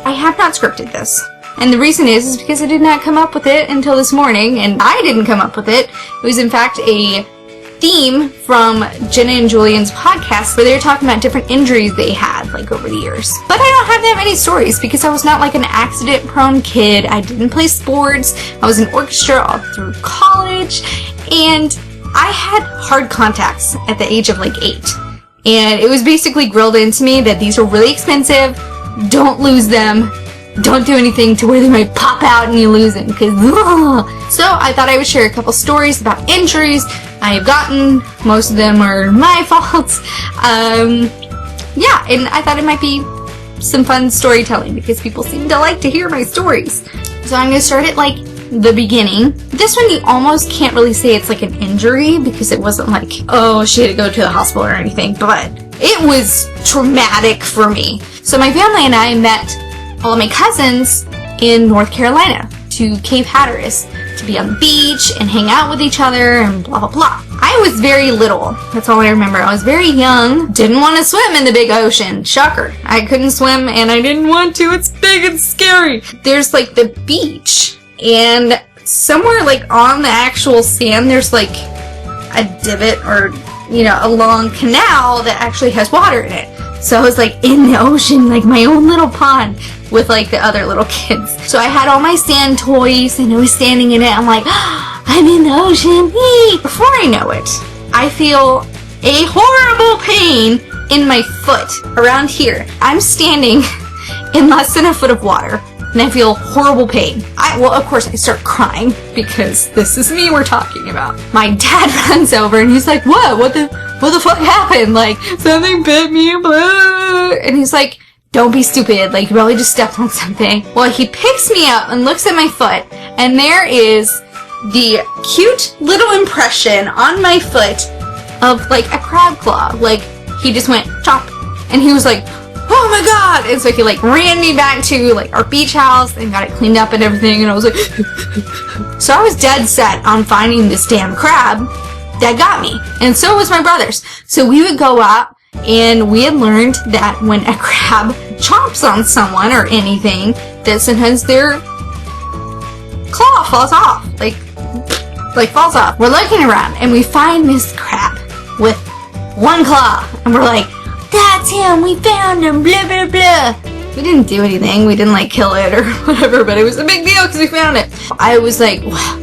Hi! I have not scripted this. And the reason is because I did not come up with it until this morning, and I didn't come up with it. It was in fact a theme from Jenna and Julian's podcast where they were talking about different injuries they had, like, over the years. But I don't have that many stories because I was not like an accident-prone kid. I didn't play sports. I was in orchestra all through college, and I had hard contacts at the age of like 8. And it was basically grilled into me that these are really expensive, don't lose them, don't do anything to where they might pop out and you lose them, because So I thought I would share a couple stories about injuries I have gotten. Most of them are my fault. Yeah, and I thought it might be some fun storytelling because people seem to like to hear my stories. So I'm going to start at like the beginning. This one you almost can't really say it's like an injury because it wasn't like, oh, she had to go to the hospital or anything, but it was traumatic for me. So my family and I met all of my cousins in North Carolina to Cape Hatteras to be on the beach and hang out with each other and blah, blah, blah. I was very little. That's all I remember. I was very young. Didn't want to swim in the big ocean. Shocker. I couldn't swim and I didn't want to. It's big and scary. There's like the beach, and somewhere like on the actual sand there's like a divot or, you know, a long canal that actually has water in it. So I was like in the ocean, like my own little pond with like the other little kids. So I had all my sand toys and I was standing in it. I'm like, oh, I'm in the ocean. Whee! Before I know it, I feel a horrible pain in my foot around here. I'm standing in less than a foot of water and I feel horrible pain. Well, of course I start crying because this is me we're talking about. My dad runs over and he's like, what the fuck happened? Like, something bit me, blah. And he's like, don't be stupid, like, you probably just stepped on something. Well, he picks me up and looks at my foot, and there is the cute little impression on my foot of, like, a crab claw. Like, he just went, chop. And he was like, oh my god! And so he, like, ran me back to, like, our beach house and got it cleaned up and everything, and I was like, So I was dead set on finding this damn crab that got me. And so was my brothers. So we would go out, and we had learned that when a crab chomps on someone or anything, that sometimes their claw falls off. Like falls off. We're looking around, and we find this crab with one claw. And we're like, that's him, we found him, blah, blah, blah. We didn't do anything. We didn't, like, kill it or whatever, but it was a big deal because we found it. I was like, wow,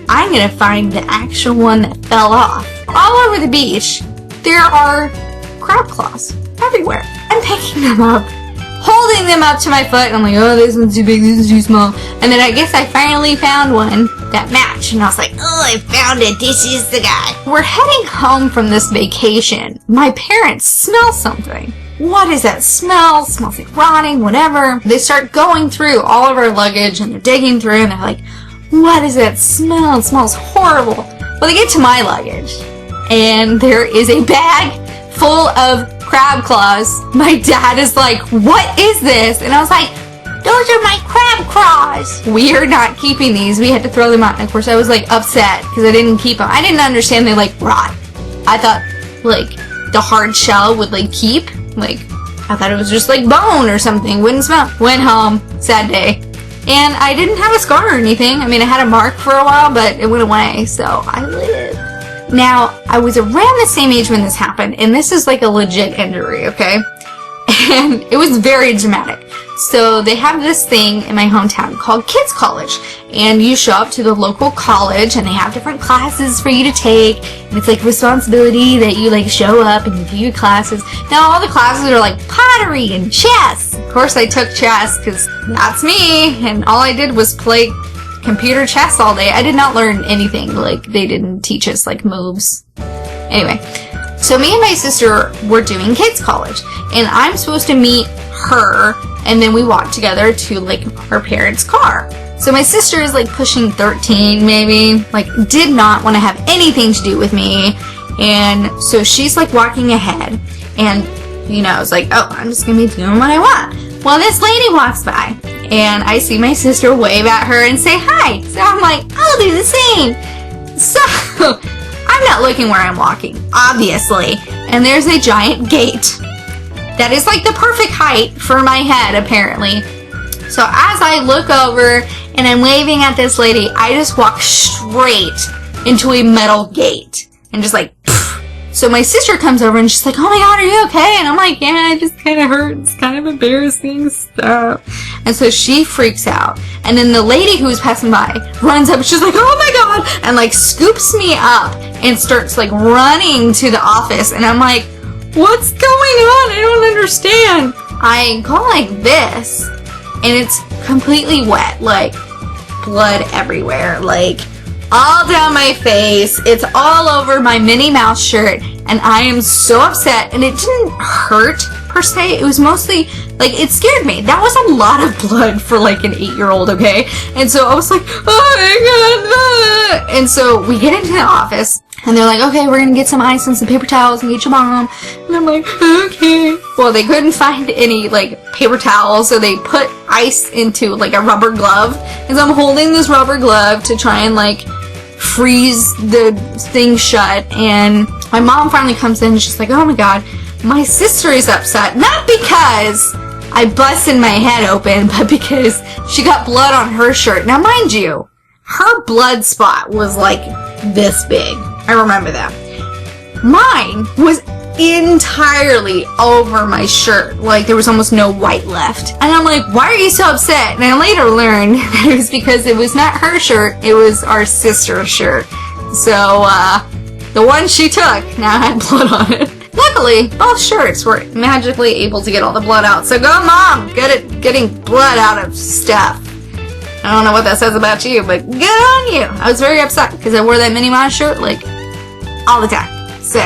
I'm gonna find the actual one that fell off. All over the beach, there are crab claws everywhere. I'm picking them up, holding them up to my foot, and I'm like, oh, this one's too big, this one's too small. And then I guess I finally found one that matched, and I was like, oh, I found it, this is the guy. We're heading home from this vacation. My parents smell something. What is that smell? It smells like rotting, whatever. They start going through all of our luggage, and they're digging through, and they're like, what is that smell? It smells horrible. Well, they get to my luggage, and there is a bag full of crab claws. My dad is like, what is this? And I was like, those are my crab claws. We are not keeping these. We had to throw them out. And of course I was like upset because I didn't keep them. I didn't understand they like rot. I thought like the hard shell would like keep. Like I thought it was just like bone or something. Wouldn't smell. Went home. Sad day. And I didn't have a scar or anything. I mean, I had a mark for a while, but it went away. So I lived. Now, I was around the same age when this happened, and this is like a legit injury, okay? And it was very dramatic. So they have this thing in my hometown called Kids College, and you show up to the local college, and they have different classes for you to take, and it's like responsibility that you like show up and you do your classes. Now, all the classes are like pottery and chess. Of course, I took chess because that's me, and all I did was play computer chess all day. I did not learn anything. Like, they didn't teach us, like, moves. Anyway, so me and my sister were doing Kids College, and I'm supposed to meet her, and then we walk together to, like, her parents' car. So my sister is, like, pushing 13, maybe, like, did not want to have anything to do with me, and so she's, like, walking ahead, and, you know, I was like, oh, I'm just gonna be doing what I want. Well, this lady walks by, and I see my sister wave at her and say hi. So I'm like, I'll do the same. So I'm not looking where I'm walking, obviously. And there's a giant gate that is like the perfect height for my head, apparently. So as I look over and I'm waving at this lady, I just walk straight into a metal gate and just like, pfft. So my sister comes over and she's like, oh my god, are you okay? And I'm like, yeah, it just kind of hurts, kind of embarrassing stuff. And so she freaks out. And then the lady who was passing by runs up and she's like, oh my god, and like scoops me up and starts like running to the office. And I'm like, what's going on? I don't understand. I go like this and it's completely wet, like blood everywhere, like all down my face. It's all over my Minnie Mouse shirt, and I am so upset. And it didn't hurt per se. It was mostly like, it scared me. That was a lot of blood for like an 8-year-old, okay? And so I was like, oh my god. And so we get into the office and they're like, okay, we're gonna get some ice and some paper towels and get your mom. And I'm like, okay. Well, they couldn't find any like paper towels, so they put ice into like a rubber glove. And so I'm holding this rubber glove to try and like freeze the thing shut. And my mom finally comes in and she's like, oh my god, my sister is upset. Not because I busted my head open, but because she got blood on her shirt. Now mind you, her blood spot was like this big. I remember that. Mine was entirely over my shirt. Like there was almost no white left. And I'm like, why are you so upset? And I later learned that it was because it was not her shirt, it was our sister's shirt. So, the one she took now had blood on it. Luckily, both shirts were magically able to get all the blood out. So go mom, good at getting blood out of stuff. I don't know what that says about you, but good on you. I was very upset because I wore that Minnie Mouse shirt like all the time. So,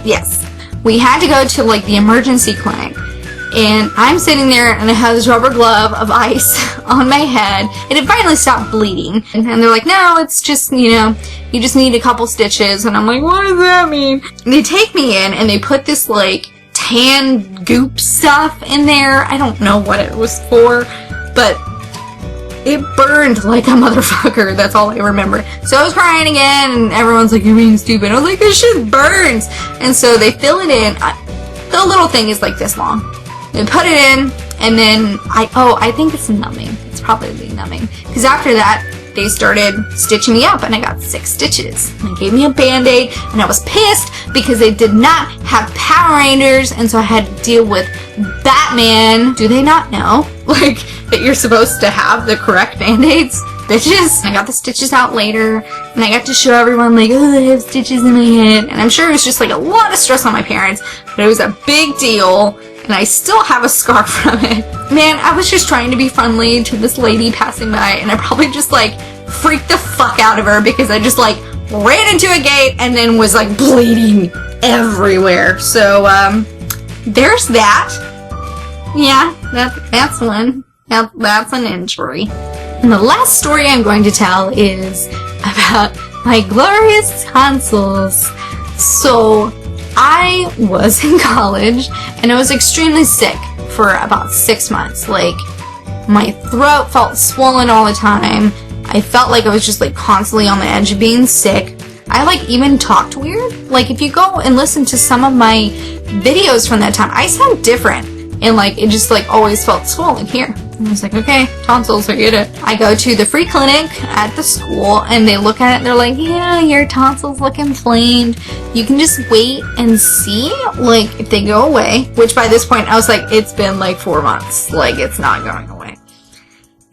yes. We had to go to like the emergency clinic, and I'm sitting there and I have this rubber glove of ice on my head, and it finally stopped bleeding. And they're like, no, it's just, you know, you just need a couple stitches. And I'm like, what does that mean? And they take me in and they put this like tan goop stuff in there. I don't know what it was for, but it burned like a motherfucker. That's all I remember. So I was crying again, and everyone's like, you're being stupid. I was like, this shit burns. And so they fill it in. The little thing is like this long. They put it in, and then I think it's numbing. It's probably numbing. Because after that, they started stitching me up, and I got 6 stitches. And they gave me a Band-Aid, and I was pissed because they did not have Power Rangers, and so I had to deal with Batman. Do they not know? Like, that you're supposed to have the correct Band-Aids? Bitches. I got the stitches out later, and I got to show everyone, like, oh, I have stitches in my head. And I'm sure it was just, like, a lot of stress on my parents, but it was a big deal, and I still have a scar from it. Man, I was just trying to be friendly to this lady passing by, and I probably just, like, freaked the fuck out of her because I just, like, ran into a gate and then was, like, bleeding everywhere. So, there's that. Yeah, that's one. That's an injury. And the last story I'm going to tell is about my glorious tonsils. So, I was in college, and I was extremely sick for about 6 months. Like, my throat felt swollen all the time. I felt like I was just, like, constantly on the edge of being sick. I, like, even talked weird. Like, if you go and listen to some of my videos from that time, I sound different. And, like, it just, like, always felt swollen here. And I was like, okay, tonsils, I get it. I go to the free clinic at the school, and they look at it, and they're like, yeah, your tonsils look inflamed. You can just wait and see, like, if they go away. Which, by this point, I was like, it's been, like, 4 months. Like, it's not going away.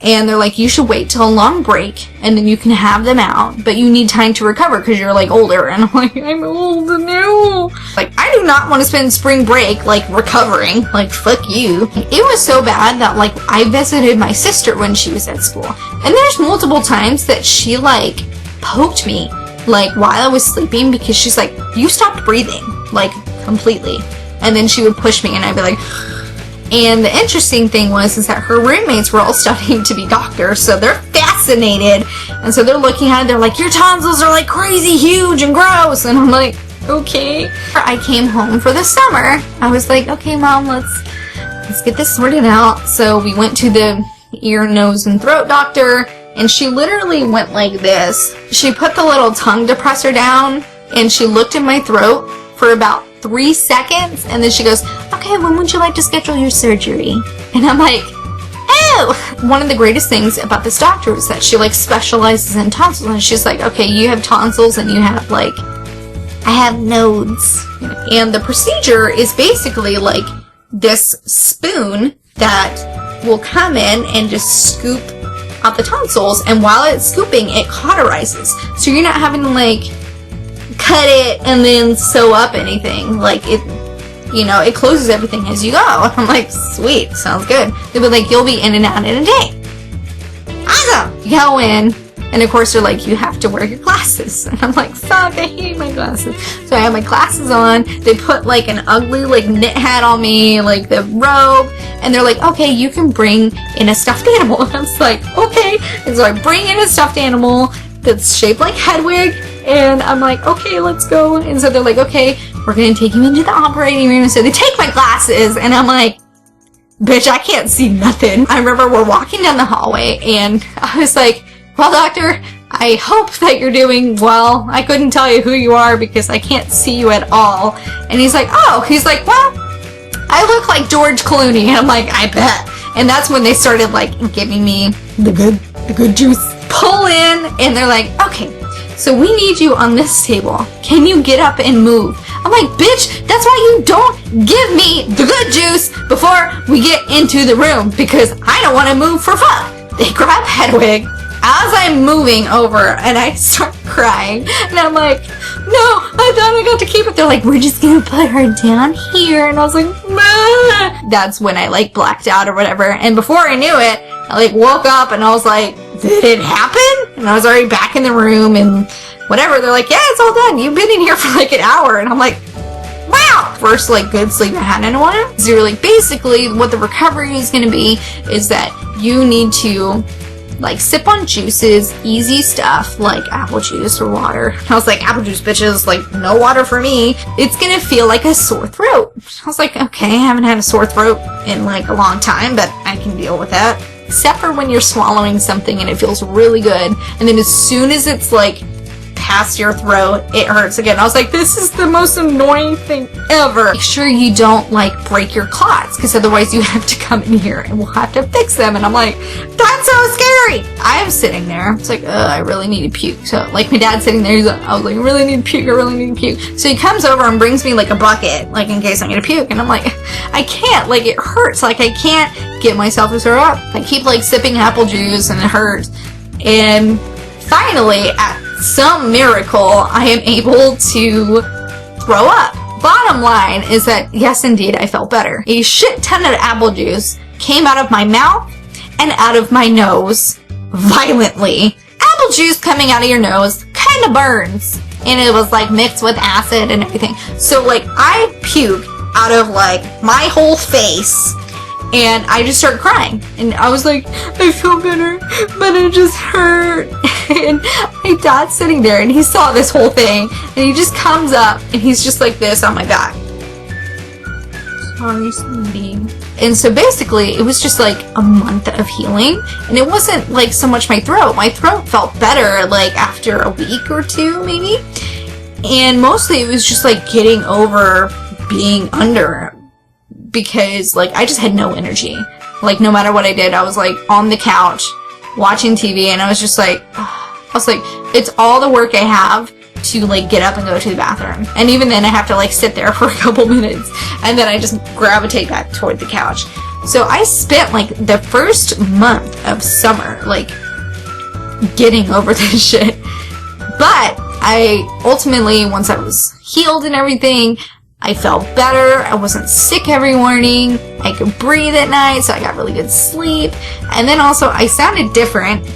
And they're like, you should wait till a long break, and then you can have them out, but you need time to recover because you're, like, older. And I'm like, I'm old, no. Like, I do not want to spend spring break, like, recovering. Like, fuck you. It was so bad that, like, I visited my sister when she was at school. And there's multiple times that she, like, poked me, like, while I was sleeping because she's like, you stopped breathing, like, completely. And then she would push me, and I'd be like... And the interesting thing was that her roommates were all studying to be doctors, so they're fascinated. And so they're looking at it, they're like, your tonsils are like crazy huge and gross. And I'm like, okay. I came home for the summer. I was like, okay, Mom, let's get this sorted out. So we went to the ear, nose, and throat doctor, and she literally went like this. She put the little tongue depressor down, and she looked in my throat for about 3 seconds, and then she goes, okay, when would you like to schedule your surgery? And I'm like, no. One of the greatest things about this doctor is that she like specializes in tonsils, and she's like, okay, you have tonsils and you have like, I have nodes. And the procedure is basically like this spoon that will come in and just scoop out the tonsils, and while it's scooping, it cauterizes. So you're not having to like cut it and then sew up anything. Like it, you know, it closes everything as you go. I'm like, sweet, sounds good. They'll be like, you'll be in and out in a day. Awesome! You go in, and of course they're like, you have to wear your glasses. And I'm like, fuck, I hate my glasses. So I have my glasses on. They put like an ugly like knit hat on me, like the robe. And they're like, okay, you can bring in a stuffed animal. And I was like, okay. And so I bring in a stuffed animal that's shaped like Hedwig. And I'm like, okay, let's go. And so they're like, okay, we're going to take you into the operating room. So they take my glasses, and I'm like, bitch, I can't see nothing. I remember we're walking down the hallway, and I was like, well, doctor, I hope that you're doing well. I couldn't tell you who you are because I can't see you at all. And he's like, oh, well, I look like George Clooney. And I'm like, I bet. And that's when they started like giving me the good juice. Pull in, and they're like, okay, so we need you on this table. Can you get up and move? I'm like, bitch, that's why you don't give me the good juice before we get into the room, because I don't want to move for fun. They grab Hedwig as I'm moving over, and I start crying. And I'm like, no, I thought I got to keep it. They're like, we're just going to put her down here. And I was like, nah. That's when I like blacked out or whatever. And before I knew it, I like woke up and I was like, did it happen? And I was already back in the room and whatever. They're like, yeah, it's all done. You've been in here for like an hour. And I'm like, wow. First like good sleep I had in a while. So you're like, basically what the recovery is going to be is that you need to like sip on juices, easy stuff like apple juice or water. I was like, apple juice, bitches, like no water for me. It's gonna feel like a sore throat. I was like, okay, I haven't had a sore throat in like a long time, but I can deal with that. Except for when you're swallowing something and it feels really good, and then as soon as it's like past your throat, it hurts again. I was like, this is the most annoying thing ever. Make sure you don't like break your clots, because otherwise you have to come in here and we'll have to fix them. And I'm like, that's so scary. I'm sitting there. It's like, I really need to puke. So like my dad's sitting there. He's like, I was like, I really need to puke. I really need to puke. So he comes over and brings me like a bucket, like in case I'm gonna puke. And I'm like, I can't. Like it hurts. Like I can't get myself to throw up. I keep like sipping apple juice and it hurts. And finally, at some miracle, I am able to throw up. Bottom line is that, yes, indeed, I felt better. A shit ton of apple juice came out of my mouth and out of my nose violently. Apple juice coming out of your nose kind of burns. And it was like mixed with acid and everything. So like I puked out of like my whole face. And I just started crying. And I was like, I feel better, but it just hurt. And my dad's sitting there and he saw this whole thing. And he just comes up and he's just like this on my back. Sorry, sweetie. And so basically, it was just like a month of healing. And it wasn't like so much my throat. My throat felt better like after a week or two, maybe. And mostly it was just like getting over being under, because like I just had no energy. Like no matter what I did, I was like on the couch watching TV, and I was just like, it's all the work I have to like get up and go to the bathroom. And even then I have to like sit there for a couple minutes, and then I just gravitate back toward the couch. So I spent like the first month of summer like getting over this shit. But I ultimately, once I was healed and everything, I felt better. I wasn't sick every morning. I could breathe at night, so I got really good sleep. And then also, I sounded different,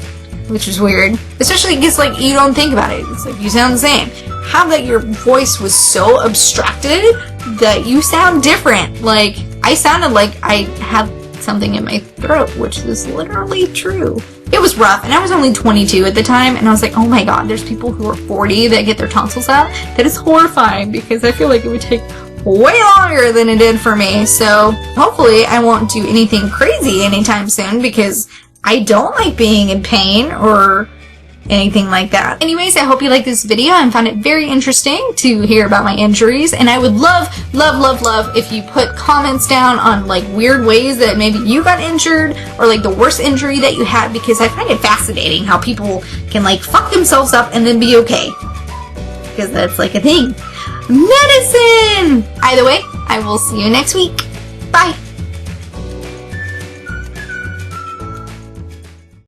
which was weird. Especially because, like, you don't think about it. It's like, you sound the same. How that your voice was so obstructed that you sound different. Like, I sounded like I had something in my throat, which was literally true. It was rough, and I was only 22 at the time, and I was like, oh my god, there's people who are 40 that get their tonsils out. That is horrifying, because I feel like it would take way longer than it did for me. So hopefully I won't do anything crazy anytime soon, because I don't like being in pain or anything like that. Anyways, I hope you liked this video and found it very interesting to hear about my injuries, and I would love if you put comments down on like weird ways that maybe you got injured, or like the worst injury that you had, because I find it fascinating how people can like fuck themselves up and then be okay, because that's like a thing. Medicine! Either way, I will see you next week.